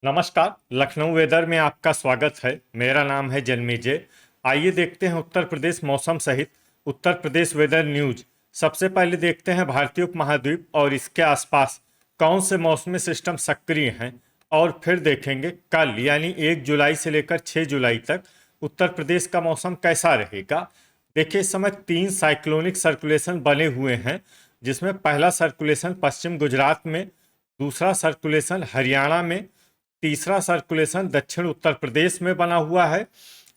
नमस्कार। लखनऊ वेदर में आपका स्वागत है। मेरा नाम है जन्मेजय। आइए देखते हैं उत्तर प्रदेश मौसम सहित उत्तर प्रदेश वेदर न्यूज। सबसे पहले देखते हैं भारतीय उपमहाद्वीप और इसके आसपास कौन से मौसमी सिस्टम सक्रिय हैं, और फिर देखेंगे कल यानी 1 जुलाई से लेकर 6 जुलाई तक उत्तर प्रदेश का मौसम कैसा रहेगा। देखिए, इस समय 3 साइक्लोनिक सर्कुलेशन बने हुए हैं, जिसमें पहला सर्कुलेशन पश्चिम गुजरात में, दूसरा सर्कुलेशन हरियाणा में, तीसरा सर्कुलेशन दक्षिण उत्तर प्रदेश में बना हुआ है।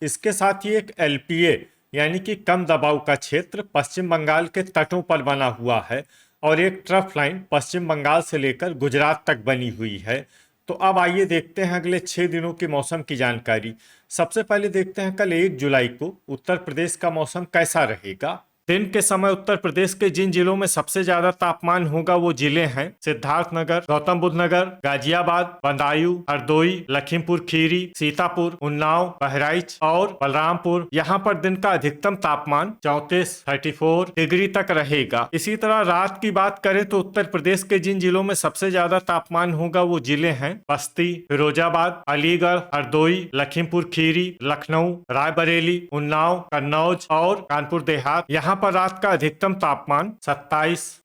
इसके साथ ही एक एलपीए यानी कि कम दबाव का क्षेत्र पश्चिम बंगाल के तटों पर बना हुआ है, और एक ट्रफ लाइन पश्चिम बंगाल से लेकर गुजरात तक बनी हुई है। तो अब आइए देखते हैं अगले 6 दिनों की मौसम की जानकारी। सबसे पहले देखते हैं कल 1 जुलाई को उत्तर प्रदेश का मौसम कैसा रहेगा। दिन के समय उत्तर प्रदेश के जिन जिलों में सबसे ज्यादा तापमान होगा वो जिले हैं सिद्धार्थनगर, गौतम बुद्ध नगर, गाजियाबाद, बदायूं, हरदोई, लखीमपुर खीरी, सीतापुर, उन्नाव, बहराइच और बलरामपुर। यहाँ पर दिन का अधिकतम तापमान 34 डिग्री तक रहेगा। इसी तरह रात की बात करें तो उत्तर प्रदेश के जिन जिलों में सबसे ज्यादा तापमान होगा वो जिले हैं बस्ती, फिरोजाबाद, अलीगढ़, हरदोई, लखीमपुर खीरी, लखनऊ, रायबरेली, उन्नाव, कन्नौज और कानपुर देहात। यहाँ पर रात का अधिकतम तापमान 27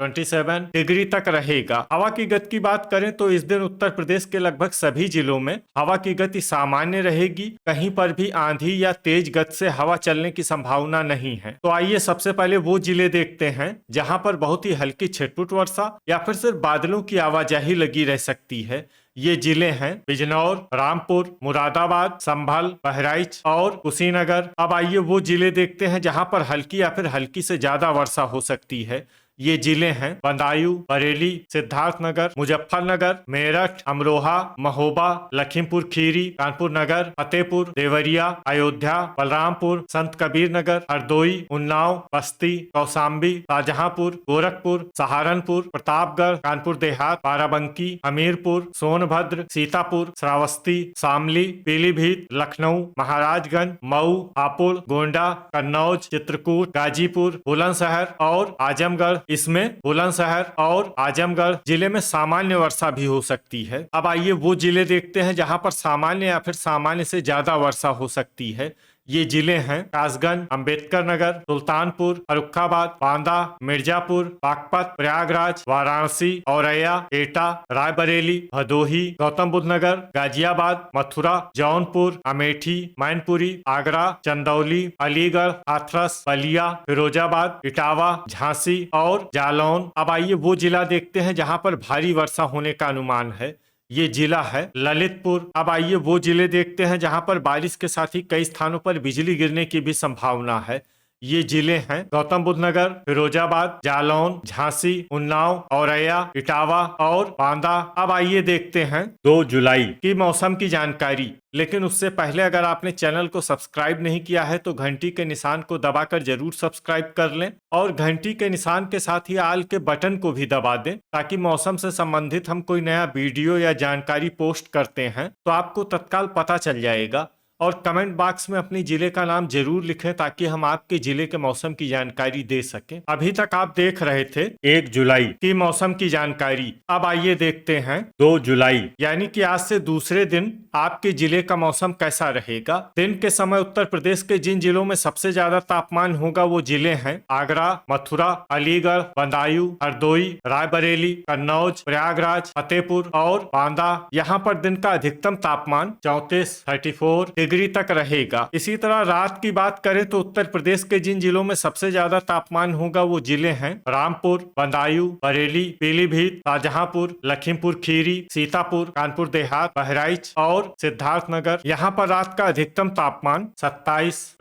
डिग्री तक रहेगा। हवा की गति की बात करें तो इस दिन उत्तर प्रदेश के लगभग सभी जिलों में हवा की गति सामान्य रहेगी। कहीं पर भी आंधी या तेज गति से हवा चलने की संभावना नहीं है। तो आइए सबसे पहले वो जिले देखते हैं जहां पर बहुत ही हल्की छिटपुट वर्षा या फिर सिर्फ बादलों की आवाजाही लगी रह सकती है। ये जिले हैं बिजनौर, रामपुर, मुरादाबाद, संभल, बहराइच और कुशीनगर। अब आइए वो जिले देखते हैं जहां पर हल्की या फिर हल्की से ज्यादा वर्षा हो सकती है। ये जिले हैं बदायूं, बरेली, सिद्धार्थनगर, मुजफ्फरनगर, मेरठ, अमरोहा, महोबा, लखीमपुर खीरी, कानपुर नगर, फतेहपुर, देवरिया, अयोध्या, बलरामपुर, संत कबीर नगर, हरदोई, उन्नाव, बस्ती, कौशाम्बी, शाहजहांपुर, गोरखपुर, सहारनपुर, प्रतापगढ़, कानपुर देहात, बाराबंकी, हमीरपुर, सोनभद्र, सीतापुर, श्रावस्ती, शामली, पीलीभीत, लखनऊ, महाराजगंज, मऊ, हापुड़, गोंडा, कन्नौज, चित्रकूट, गाजीपुर, बुलंदशहर और आजमगढ़। इसमें बुलंदशहर और आजमगढ़ जिले में सामान्य वर्षा भी हो सकती है। अब आइए वो जिले देखते हैं जहां पर सामान्य या फिर सामान्य से ज्यादा वर्षा हो सकती है। ये जिले हैं कासगंज, अंबेडकर नगर, सुल्तानपुर, फर्रुखाबाद, बांदा, मिर्जापुर, बागपत, प्रयागराज, वाराणसी, औरैया, एटा, रायबरेली, भदोही, गौतम बुद्ध नगर, गाजियाबाद, मथुरा, जौनपुर, अमेठी, मैनपुरी, आगरा, चंदौली, अलीगढ़, हाथरस, बलिया, फिरोजाबाद, इटावा, झांसी और जालौन। अब आइए वो जिला देखते हैं जहां पर भारी वर्षा होने का अनुमान है। ये जिला है ललितपुर। अब आइए वो जिले देखते हैं जहां पर बारिश के साथ ही कई स्थानों पर बिजली गिरने की भी संभावना है। ये जिले हैं गौतम बुद्ध नगर, फिरोजाबाद, जालौन, झांसी, उन्नाव, औरैया, इटावा और बांदा। अब आइए देखते हैं 2 जुलाई की मौसम की जानकारी। लेकिन उससे पहले अगर आपने चैनल को सब्सक्राइब नहीं किया है तो घंटी के निशान को दबाकर जरूर सब्सक्राइब कर लें, और घंटी के निशान के साथ ही आल के बटन को भी दबा दें, ताकि मौसम से संबंधित हम कोई नया वीडियो या जानकारी पोस्ट करते हैं तो आपको तत्काल पता चल जाएगा। और कमेंट बॉक्स में अपनी जिले का नाम जरूर लिखें ताकि हम आपके जिले के मौसम की जानकारी दे सकें। अभी तक आप देख रहे थे 1 जुलाई की मौसम की जानकारी। अब आइए देखते हैं 2 जुलाई यानी कि आज से दूसरे दिन आपके जिले का मौसम कैसा रहेगा। दिन के समय उत्तर प्रदेश के जिन जिलों में सबसे ज्यादा तापमान होगा वो जिले हैं आगरा, मथुरा, अलीगढ़, बदायूं, हरदोई, रायबरेली, कन्नौज, प्रयागराज, फतेहपुर और बांदा। यहाँ पर दिन का अधिकतम तापमान 34 डिग्री तक रहेगा। इसी तरह रात की बात करें तो उत्तर प्रदेश के जिन जिलों में सबसे ज्यादा तापमान होगा वो जिले हैं रामपुर, बदायूं, बरेली, पीलीभीत, शाहजहांपुर, लखीमपुर खीरी, सीतापुर, कानपुर देहात, बहराइच और सिद्धार्थनगर। यहाँ पर रात का अधिकतम तापमान 27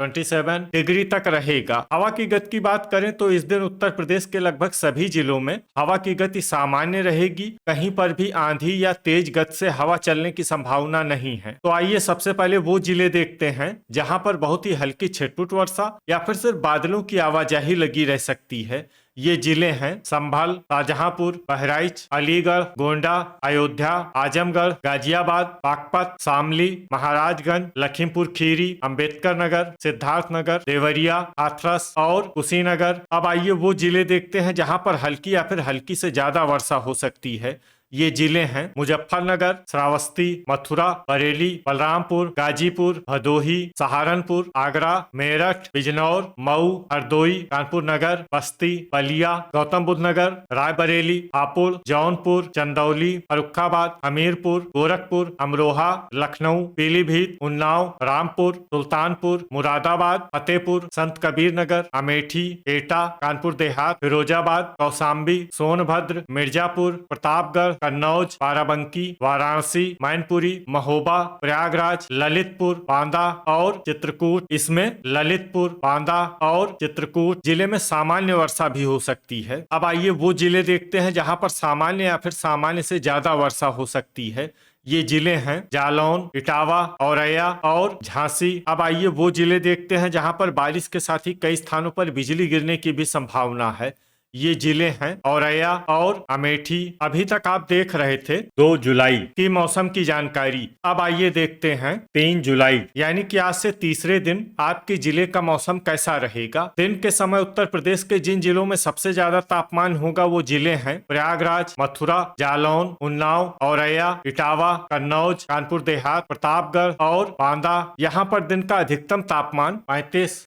डिग्री तक रहेगा। हवा की गति की बात करें तो इस दिन उत्तर प्रदेश के लगभग सभी जिलों में हवा की गति सामान्य रहेगी। कहीं पर भी आंधी या तेज गति से हवा चलने की संभावना नहीं है। तो आइए सबसे पहले वो जिले देखते हैं जहां पर बहुत ही हल्की छिटपुट वर्षा या फिर सिर्फ बादलों की आवाजाही लगी रह सकती है। ये जिले हैं संभल, शाहजहांपुर, बहराइच, अलीगढ़, गोंडा, अयोध्या, आजमगढ़, गाजियाबाद, बागपत, शामली, महाराजगंज, लखीमपुर खीरी, अंबेडकर नगर, सिद्धार्थनगर, देवरिया, हाथरस और कुशीनगर। अब आइए वो जिले देखते हैं जहां पर हल्की या फिर हल्की से ज्यादा वर्षा हो सकती है। ये जिले हैं मुजफ्फरनगर, श्रावस्ती, मथुरा, बरेली, बलरामपुर, गाजीपुर, भदोही, सहारनपुर, आगरा, मेरठ, बिजनौर, मऊ, हरदोई, कानपुर नगर, बस्ती, बलिया, गौतम बुद्ध नगर, रायबरेली, हापुड़, जौनपुर, चंदौली, फर्रुखाबाद, हमीरपुर, गोरखपुर, अमरोहा, लखनऊ, पीलीभीत, उन्नाव, रामपुर, सुल्तानपुर, मुरादाबाद, फतेहपुर, संत कबीर नगर, अमेठी, एटा, कानपुर देहात, फिरोजाबाद, कौशाम्बी, सोनभद्र, मिर्जापुर, प्रतापगढ़, कन्नौज, बाराबंकी, वाराणसी, मैनपुरी, महोबा, प्रयागराज, ललितपुर, बांदा और चित्रकूट। इसमें ललितपुर, बांदा और चित्रकूट जिले में सामान्य वर्षा भी हो सकती है। अब आइए वो जिले देखते हैं जहां पर सामान्य या फिर सामान्य से ज्यादा वर्षा हो सकती है। ये जिले हैं जालौन, इटावा, औरैया और झांसी। अब आइए वो जिले देखते हैं जहां पर बारिश के साथ ही कई स्थानों पर बिजली गिरने की भी संभावना है। ये जिले हैं औरैया और अमेठी। अभी तक आप देख रहे थे 2 जुलाई की मौसम की जानकारी। अब आइए देखते हैं 3 जुलाई यानी कि आज से तीसरे दिन आपके जिले का मौसम कैसा रहेगा। दिन के समय उत्तर प्रदेश के जिन जिलों में सबसे ज्यादा तापमान होगा वो जिले हैं प्रयागराज, मथुरा, जालौन, उन्नाव, औरैया, इटावा, कन्नौज, कानपुर देहात, प्रतापगढ़ और बांदा। यहाँ पर दिन का अधिकतम तापमान 35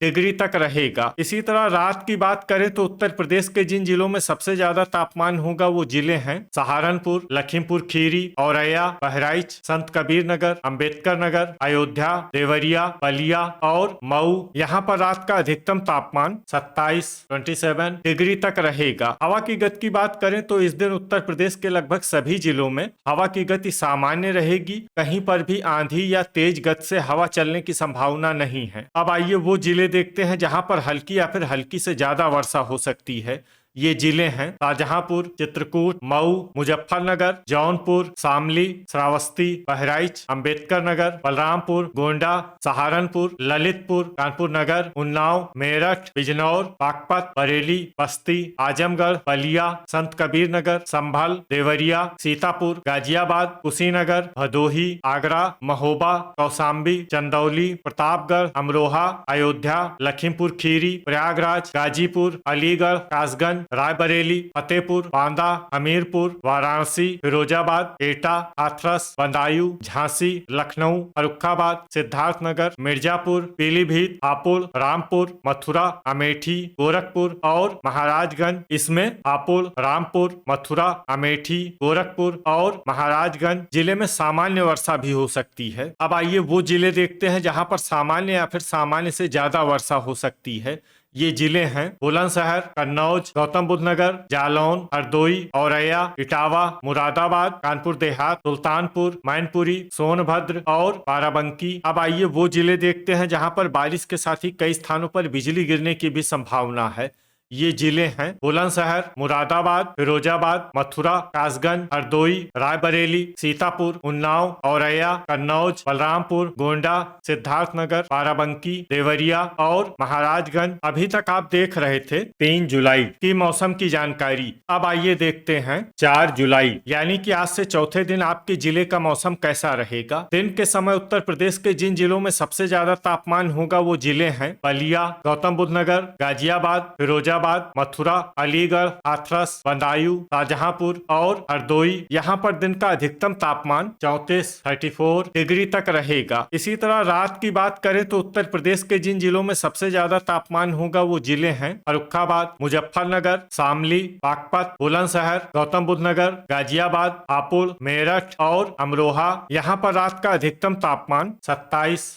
डिग्री तक रहेगा। इसी तरह रात की बात करें तो उत्तर प्रदेश के जिन जिलों में सबसे ज्यादा तापमान होगा वो जिले हैं सहारनपुर, लखीमपुर खीरी, औरैया, बहराइच, संत कबीर नगर, अंबेडकर नगर, अयोध्या, देवरिया, बलिया और मऊ। यहाँ पर रात का अधिकतम तापमान 27 डिग्री तक रहेगा। हवा की गति की बात करें तो इस दिन उत्तर प्रदेश के लगभग सभी जिलों में हवा की गति सामान्य रहेगी। कहीं पर भी आंधी या तेज गति से हवा चलने की संभावना नहीं है। अब आइए वो जिले देखते हैं जहां पर हल्की या फिर हल्की से ज्यादा वर्षा हो सकती है। ये जिले हैं शाहजहांपुर, चित्रकूट, मऊ, मुजफ्फरनगर, जौनपुर, शामली, श्रावस्ती, बहराइच, अंबेडकर नगर, बलरामपुर, गोंडा, सहारनपुर, ललितपुर, कानपुर नगर, उन्नाव, मेरठ, बिजनौर, बागपत, बरेली, बस्ती, आजमगढ़, बलिया, संत कबीर नगर, संभल, देवरिया, सीतापुर, गाजियाबाद, कुशीनगर, भदोही, आगरा, महोबा, कौशाम्बी, चंदौली, प्रतापगढ़, अमरोहा, अयोध्या, लखीमपुर खीरी, प्रयागराज, गाजीपुर, अलीगढ़, कासगंज, रायबरेली, फतेहपुर, बांदा, हमीरपुर, वाराणसी, फिरोजाबाद, एटा, हाथरस, बदायूं, झांसी, लखनऊ, फर्रुखाबाद, सिद्धार्थनगर, मिर्जापुर, पीलीभीत, हापुड़, रामपुर, मथुरा, अमेठी, गोरखपुर और महाराजगंज। इसमें हापुड़, रामपुर, मथुरा, अमेठी, गोरखपुर और महाराजगंज जिले में सामान्य वर्षा भी हो सकती है। अब आइए वो जिले देखते हैं जहां पर सामान्य या फिर सामान्य से ज्यादा वर्षा हो सकती है। ये जिले हैं बुलंदशहर, कन्नौज, गौतम बुद्ध नगर, जालौन, हरदोई, औरैया, इटावा, मुरादाबाद, कानपुर देहात, सुल्तानपुर, मैनपुरी, सोनभद्र और बाराबंकी। अब आइए वो जिले देखते हैं जहां पर बारिश के साथ ही कई स्थानों पर बिजली गिरने की भी संभावना है। ये जिले हैं बुलंदशहर, मुरादाबाद, फिरोजाबाद, मथुरा, कासगंज, हरदोई, रायबरेली, सीतापुर, उन्नाव, औरैया, कन्नौज, बलरामपुर, गोंडा, सिद्धार्थनगर, बाराबंकी, देवरिया और महाराजगंज। अभी तक आप देख रहे थे 3 जुलाई की मौसम की जानकारी। अब आइए देखते हैं 4 जुलाई यानी कि आज से चौथे दिन आपके जिले का मौसम कैसा रहेगा। दिन के समय उत्तर प्रदेश के जिन जिलों में सबसे ज्यादा तापमान होगा वो जिले हैं बलिया, गौतम बुद्ध नगर, गाजियाबाद, फिरोजाबाद, मथुरा, अलीगढ़, हाथरस, बदायूं, शाहजहांपुर और हरदोई। यहाँ पर दिन का अधिकतम तापमान 34 डिग्री तक रहेगा। इसी तरह रात की बात करें तो उत्तर प्रदेश के जिन जिलों में सबसे ज्यादा तापमान होगा वो जिले हैं फर्रुखाबाद, मुजफ्फरनगर, शामली, बागपत, बुलंदशहर, गौतम बुद्ध नगर, गाजियाबाद, हापुड़, मेरठ और अमरोहा। यहाँ पर रात का अधिकतम तापमान 27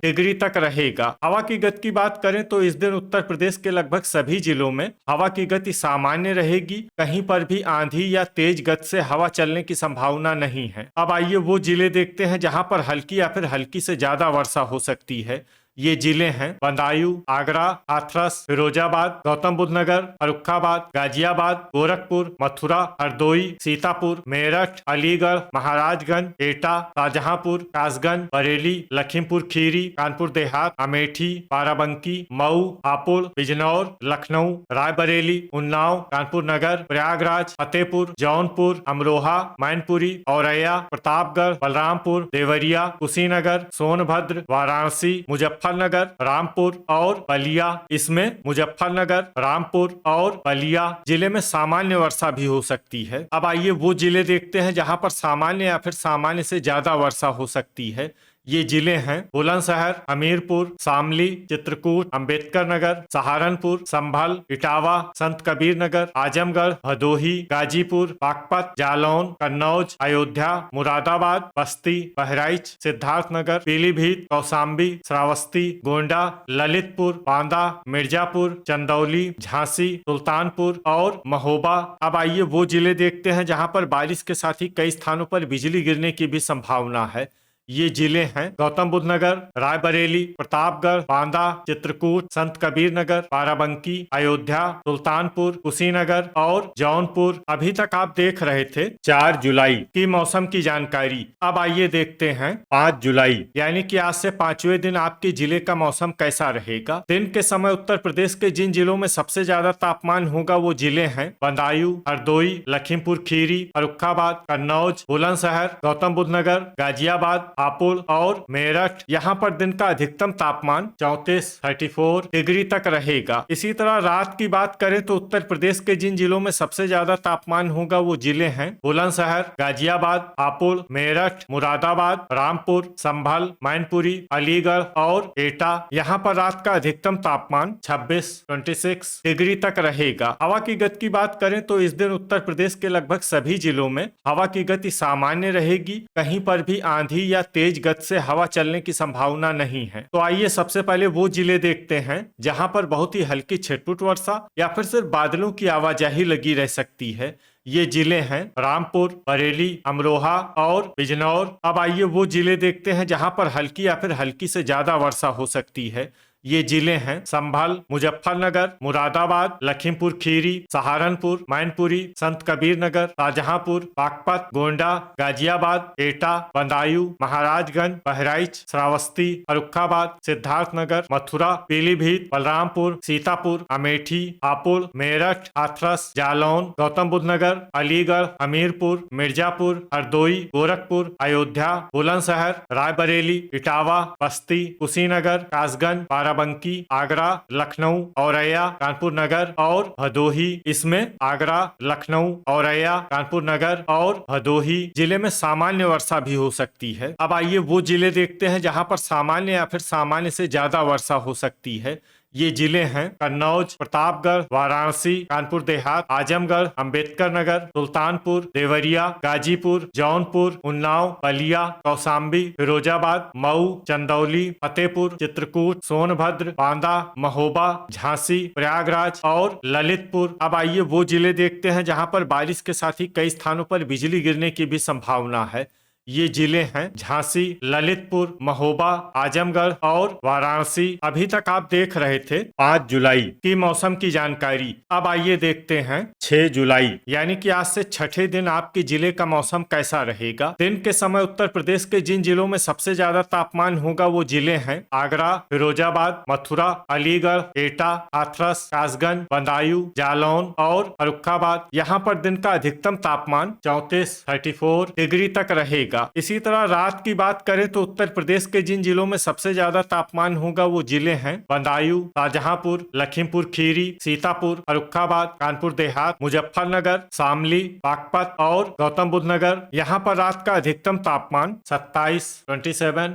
डिग्री तक रहेगा। हवा की गति की बात करें तो इस दिन उत्तर प्रदेश के लगभग सभी जिलों में हवा की गति सामान्य रहेगी। कहीं पर भी आंधी या तेज गति से हवा चलने की संभावना नहीं है। अब आइए वो जिले देखते हैं जहां पर हल्की या फिर हल्की से ज्यादा वर्षा हो सकती है। ये जिले हैं बदायूं, आगरा, हाथरस, फिरोजाबाद, गौतम बुद्ध नगर, फर्रुखाबाद, गाजियाबाद, गोरखपुर, मथुरा, हरदोई, सीतापुर, मेरठ, अलीगढ़, महाराजगंज, एटा, शाहजहांपुर, कासगंज, बरेली, लखीमपुर खीरी, कानपुर देहात, अमेठी, बाराबंकी, मऊ, हापुड़, बिजनौर, लखनऊ, रायबरेली, उन्नाव, कानपुर नगर, प्रयागराज, फतेहपुर, जौनपुर, अमरोहा, मैनपुरी, औरैया, प्रतापगढ़, बलरामपुर, देवरिया, कुशीनगर, सोनभद्र, वाराणसी, मुजफ्फरनगर मुजफ्फरनगर, रामपुर और बलिया। इसमें मुजफ्फरनगर, रामपुर और बलिया जिले में सामान्य वर्षा भी हो सकती है। अब आइए वो जिले देखते हैं जहां पर सामान्य या फिर सामान्य से ज्यादा वर्षा हो सकती है। ये जिले हैं बुलंदशहर, हमीरपुर, शामली, चित्रकूट, अंबेडकर नगर, सहारनपुर, संभल, इटावा, संत कबीर नगर, आजमगढ़, भदोही, गाजीपुर, बागपत, जालौन, कन्नौज, अयोध्या, मुरादाबाद, बस्ती, बहराइच, सिद्धार्थनगर, पीलीभीत, कौशाम्बी, श्रावस्ती, गोंडा, ललितपुर, बांदा, मिर्जापुर, चंदौली, झांसी, सुल्तानपुर और महोबा। अब आइए वो जिले देखते हैं जहां पर बारिश के साथ ही कई स्थानों पर बिजली गिरने की भी संभावना है। ये जिले हैं गौतम बुद्ध नगर, रायबरेली, प्रतापगढ़, बांदा, चित्रकूट, संत कबीर नगर, बाराबंकी, अयोध्या, सुल्तानपुर, कुशीनगर और जौनपुर। अभी तक आप देख रहे थे 4 जुलाई की मौसम की जानकारी। अब आइए देखते हैं 5 जुलाई यानी कि आज से 5वें दिन आपके जिले का मौसम कैसा रहेगा। दिन के समय उत्तर प्रदेश के जिन जिलों में सबसे ज्यादा तापमान होगा वो जिले हैं बदायूं, हरदोई, लखीमपुर खीरी, फर्रुखाबाद, कन्नौज, बुलंदशहर, गौतम बुद्ध नगर, गाजियाबाद, हापुड़ और मेरठ। यहाँ पर दिन का अधिकतम तापमान 34 डिग्री तक रहेगा। इसी तरह रात की बात करें तो उत्तर प्रदेश के जिन जिलों में सबसे ज्यादा तापमान होगा वो जिले हैं बुलंदशहर, गाजियाबाद, हापुड़, मेरठ, मुरादाबाद, रामपुर, संभल, मैनपुरी, अलीगढ़ और एटा। यहाँ पर रात का अधिकतम तापमान 26 डिग्री तक रहेगा। हवा की गति की बात करें तो इस दिन उत्तर प्रदेश के लगभग सभी जिलों में हवा की गति सामान्य रहेगी। कहीं पर भी आंधी या तेज गति से हवा चलने की संभावना नहीं है। तो आइए सबसे पहले वो जिले देखते हैं जहां पर बहुत ही हल्की छिटपुट वर्षा या फिर सिर्फ बादलों की आवाजाही लगी रह सकती है। ये जिले हैं रामपुर, बरेली, अमरोहा और बिजनौर। अब आइए वो जिले देखते हैं जहां पर हल्की या फिर हल्की से ज्यादा वर्षा हो सकती है। ये जिले हैं संभल, मुजफ्फरनगर, मुरादाबाद, लखीमपुर खीरी, सहारनपुर, मैनपुरी, संत कबीर नगर, शाहजहांपुर, बागपत, गोंडा, गाजियाबाद, एटा, बदायूं, महाराजगंज, बहराइच, श्रावस्ती, फर्रुखाबाद, सिद्धार्थनगर, मथुरा, पीलीभीत, बलरामपुर, सीतापुर, अमेठी, हापुड़, मेरठ, हाथरस, जालौन, गौतम बुद्ध नगर, अलीगढ़, हमीरपुर, मिर्जापुर, हरदोई, गोरखपुर, अयोध्या, बुलंदशहर, रायबरेली, इटावा, बस्ती, कुशीनगर, कासगंज, बाराबंकी, आगरा, लखनऊ, औरैया, कानपुर नगर और भदोही। इसमें आगरा, लखनऊ, औरैया, कानपुर नगर और भदोही जिले में सामान्य वर्षा भी हो सकती है। अब आइए वो जिले देखते हैं जहां पर सामान्य या फिर सामान्य से ज्यादा वर्षा हो सकती है। ये जिले हैं कन्नौज, प्रतापगढ़, वाराणसी, कानपुर देहात, आजमगढ़, अंबेडकर नगर, सुल्तानपुर, देवरिया, गाजीपुर, जौनपुर, उन्नाव, बलिया, कौशाम्बी, फिरोजाबाद, मऊ, चंदौली, फतेहपुर, चित्रकूट, सोनभद्र, बांदा, महोबा, झांसी, प्रयागराज और ललितपुर। अब आइए वो जिले देखते हैं जहां पर बारिश के साथ ही कई स्थानों पर बिजली गिरने की भी संभावना है। ये जिले हैं झांसी, ललितपुर, महोबा, आजमगढ़ और वाराणसी। अभी तक आप देख रहे थे 5 जुलाई की मौसम की जानकारी। अब आइए देखते हैं 6 जुलाई यानी कि आज से छठे दिन आपके जिले का मौसम कैसा रहेगा। दिन के समय उत्तर प्रदेश के जिन जिलों में सबसे ज्यादा तापमान होगा वो जिले हैं आगरा, फिरोजाबाद, मथुरा, अलीगढ़, एटा, हाथरस, कासगंज, बदायूं, जालौन और फर्रुखाबाद। यहाँ पर दिन का अधिकतम तापमान 34 डिग्री तक रहेगा। इसी तरह रात की बात करें तो उत्तर प्रदेश के जिन जिलों में सबसे ज्यादा तापमान होगा वो जिले हैं बदायूं, शाहजहांपुर, लखीमपुर खीरी, सीतापुर, फर्रुखाबाद, कानपुर देहात, मुजफ्फरनगर, शामली, बागपत और गौतम बुद्ध नगर। यहाँ पर रात का अधिकतम तापमान 27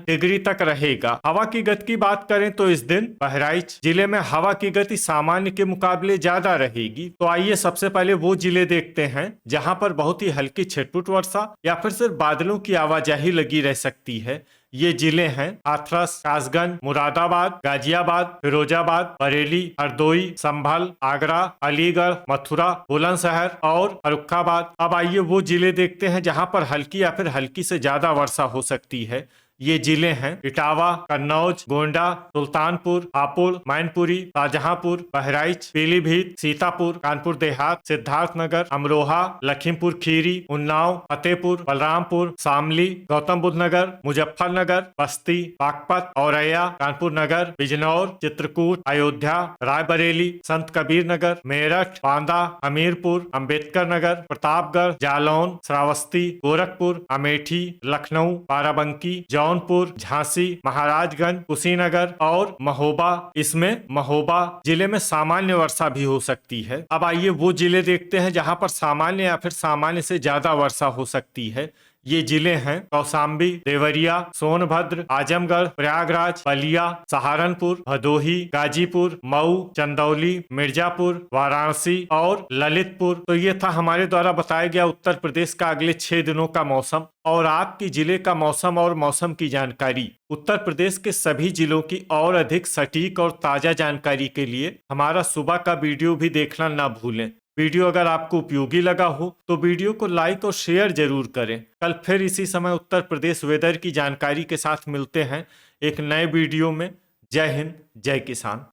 डिग्री तक रहेगा। हवा की गति की बात करें तो इस दिन बहराइच जिले में हवा की गति सामान्य के मुकाबले ज्यादा रहेगी। तो आइए सबसे पहले वो जिले देखते हैं जहाँ पर बहुत ही हल्की छिटपुट वर्षा या फिर सिर्फ बादलों की आवाजाही लगी रह सकती है। ये जिले हैं हाथरस, कासगंज, मुरादाबाद, गाजियाबाद, फिरोजाबाद, बरेली, हरदोई, संभल, आगरा, अलीगढ़, मथुरा, बुलंदशहर और फर्रुखाबाद। अब आइए वो जिले देखते हैं जहां पर हल्की या फिर हल्की से ज्यादा वर्षा हो सकती है। ये जिले हैं इटावा, कन्नौज, गोंडा, सुल्तानपुर, हापुड़, मैनपुरी, शाहजहांपुर, बहराइच, पीलीभीत, सीतापुर, कानपुर देहात, सिद्धार्थनगर, अमरोहा, लखीमपुर खीरी, उन्नाव, फतेहपुर, बलरामपुर, शामली, गौतम बुद्ध नगर, मुजफ्फरनगर, बस्ती, बागपत, औरैया, कानपुर नगर, बिजनौर, चित्रकूट, अयोध्या, रायबरेली, संत कबीर नगर, मेरठ, बांदा, हमीरपुर, अंबेडकर नगर, प्रतापगढ़, जालौन, श्रावस्ती, गोरखपुर, अमेठी, लखनऊ, बाराबंकी, जौनपुर, झांसी, महाराजगंज, कुशीनगर और महोबा। इसमें महोबा जिले में सामान्य वर्षा भी हो सकती है। अब आइए वो जिले देखते हैं जहां पर सामान्य या फिर सामान्य से ज्यादा वर्षा हो सकती है। ये जिले हैं कौशाम्बी, देवरिया, सोनभद्र, आजमगढ़, प्रयागराज, बलिया, सहारनपुर, भदोही, गाजीपुर, मऊ, चंदौली, मिर्जापुर, वाराणसी और ललितपुर। तो ये था हमारे द्वारा बताया गया उत्तर प्रदेश का अगले 6 दिनों का मौसम और आपकी जिले का मौसम और मौसम की जानकारी। उत्तर प्रदेश के सभी जिलों की और अधिक सटीक और ताजा जानकारी के लिए हमारा सुबह का वीडियो भी देखना ना भूलें। वीडियो अगर आपको उपयोगी लगा हो तो वीडियो को लाइक और शेयर जरूर करें। कल फिर इसी समय उत्तर प्रदेश वेदर की जानकारी के साथ मिलते हैं एक नए वीडियो में। जय हिंद, जय किसान।